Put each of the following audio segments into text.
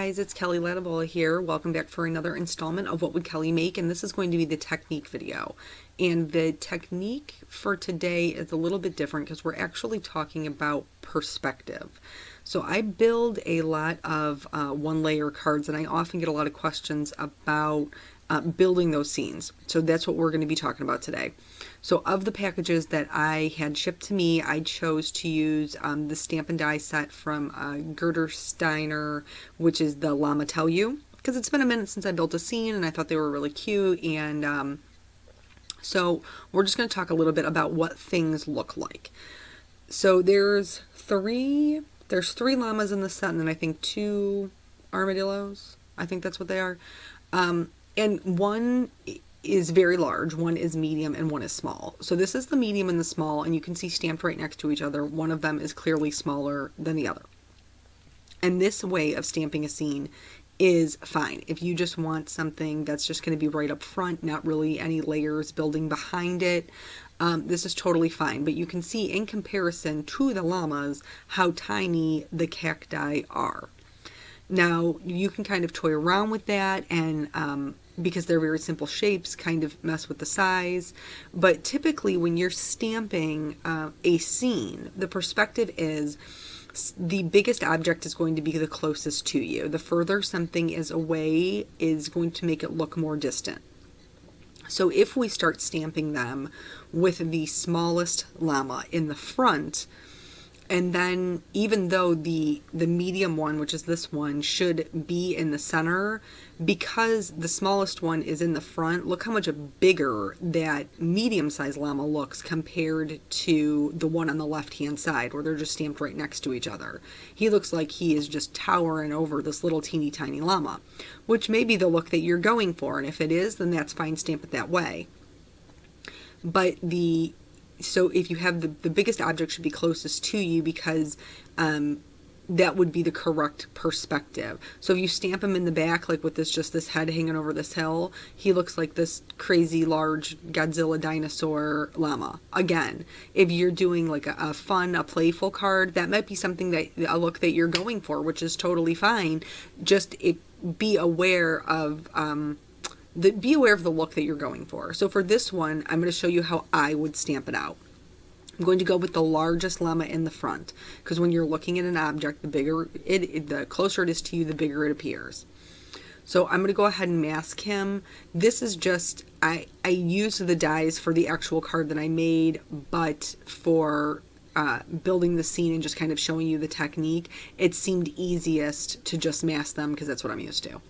guys, it's Kelly Latibola here. Welcome back for another installment of What Would Kelly Make? And this is going to be the technique video. And the technique for today is a little bit different because we're actually talking about perspective. So I build a lot of one layer cards, and I often get a lot of questions about building those scenes. So that's what we're going to be talking about today. So of the packages that I had shipped to me, I chose to use the Stamp and Die set from Gerder Steiner, which is the Llama Tell You, because it's been a minute since I built a scene and I thought they were really cute. And so we're just going to talk a little bit about what things look like. So there's three llamas in the set, and then I think 2 armadillos. I think that's what they are. And one is very large, one is medium, and one is small. So this is the medium and the small, and you can see stamped right next to each other. One of them is clearly smaller than the other. And this way of stamping a scene is fine. If you just want something that's just going to be right up front, not really any layers building behind it, this is totally fine. But you can see in comparison to the llamas how tiny the cacti are. Now, you can kind of toy around with that, and because they're very simple shapes, kind of mess with the size. But typically when you're stamping a scene, the perspective is the biggest object is going to be the closest to you. The further something is away is going to make it look more distant. So if we start stamping them with the smallest llama in the front, and then even though the medium one, which is this one, should be in the center, because the smallest one is in the front, look how much bigger that medium-sized llama looks compared to the one on the left-hand side, where they're just stamped right next to each other. He looks like he is just towering over this little teeny tiny llama, which may be the look that you're going for, and if it is, then that's fine, stamp it that way. But so if you have the biggest object should be closest to you, because that would be the correct perspective. So if you stamp him in the back, like with this head hanging over this hill, he looks like this crazy large Godzilla dinosaur llama. Again, if you're doing like a playful card, that might be something a look that you're going for, which is totally fine. Just be aware of the look that you're going for. So for this one, I'm going to show you how I would stamp it out. I'm going to go with the largest llama in the front, because when you're looking at an object, the closer it is to you, the bigger it appears. So I'm going to go ahead and mask him. This is just, I used the dies for the actual card that I made, but for building the scene and just kind of showing you the technique, it seemed easiest to just mask them because that's what I'm used to.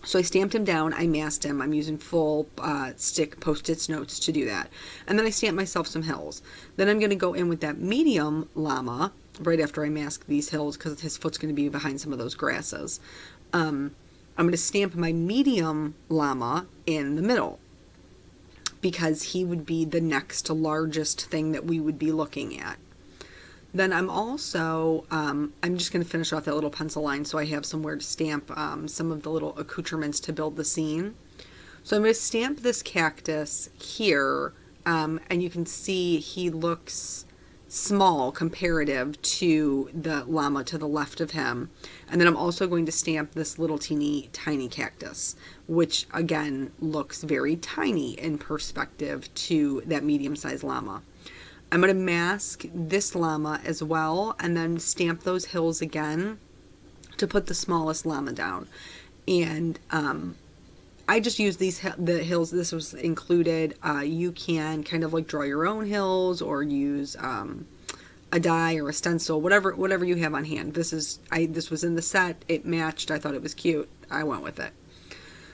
So I stamped him down, I masked him. I'm using full stick Post-it notes to do that. And then I stamped myself some hills. Then I'm going to go in with that medium llama right after I mask these hills, because his foot's going to be behind some of those grasses. I'm going to stamp my medium llama in the middle, because he would be the next largest thing that we would be looking at. Then I'm also, I'm just going to finish off that little pencil line so I have somewhere to stamp some of the little accoutrements to build the scene. So I'm going to stamp this cactus here, and you can see he looks small comparative to the llama to the left of him. And then I'm also going to stamp this little teeny tiny cactus, which again looks very tiny in perspective to that medium-sized llama. I'm going to mask this llama as well, and then stamp those hills again to put the smallest llama down. And I just use the hills. This was included. You can kind of like draw your own hills, or use a die or a stencil, whatever you have on hand. This was in the set. It matched. I thought it was cute. I went with it.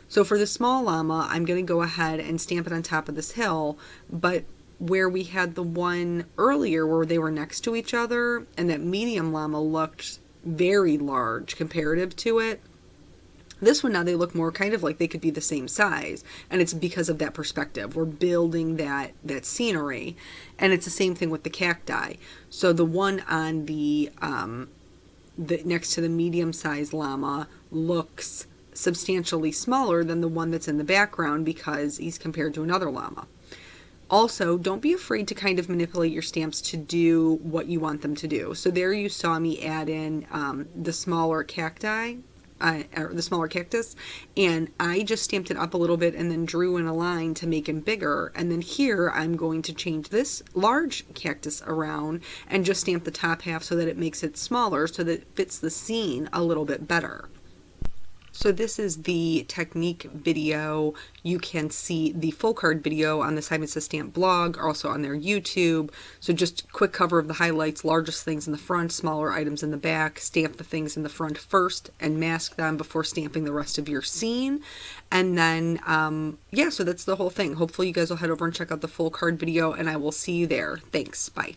So for the small llama, I'm going to go ahead and stamp it on top of this hill, but where we had the one earlier where they were next to each other and that medium llama looked very large comparative to it, this one now they look more kind of like they could be the same size, and it's because of that perspective. We're building that scenery, and it's the same thing with the cacti. So the one on the next to the medium-sized llama looks substantially smaller than the one that's in the background because he's compared to another llama. Also, don't be afraid to kind of manipulate your stamps to do what you want them to do. So there you saw me add in the smaller cacti or the smaller cactus, and I just stamped it up a little bit and then drew in a line to make him bigger. And then here I'm going to change this large cactus around and just stamp the top half so that it makes it smaller so that it fits the scene a little bit better. So this is the technique video. You can see the full card video on the Simon Says Stamp blog, also on their YouTube. So just quick cover of the highlights, largest things in the front, smaller items in the back, stamp the things in the front first and mask them before stamping the rest of your scene. And then, yeah, so that's the whole thing. Hopefully you guys will head over and check out the full card video, and I will see you there. Thanks. Bye.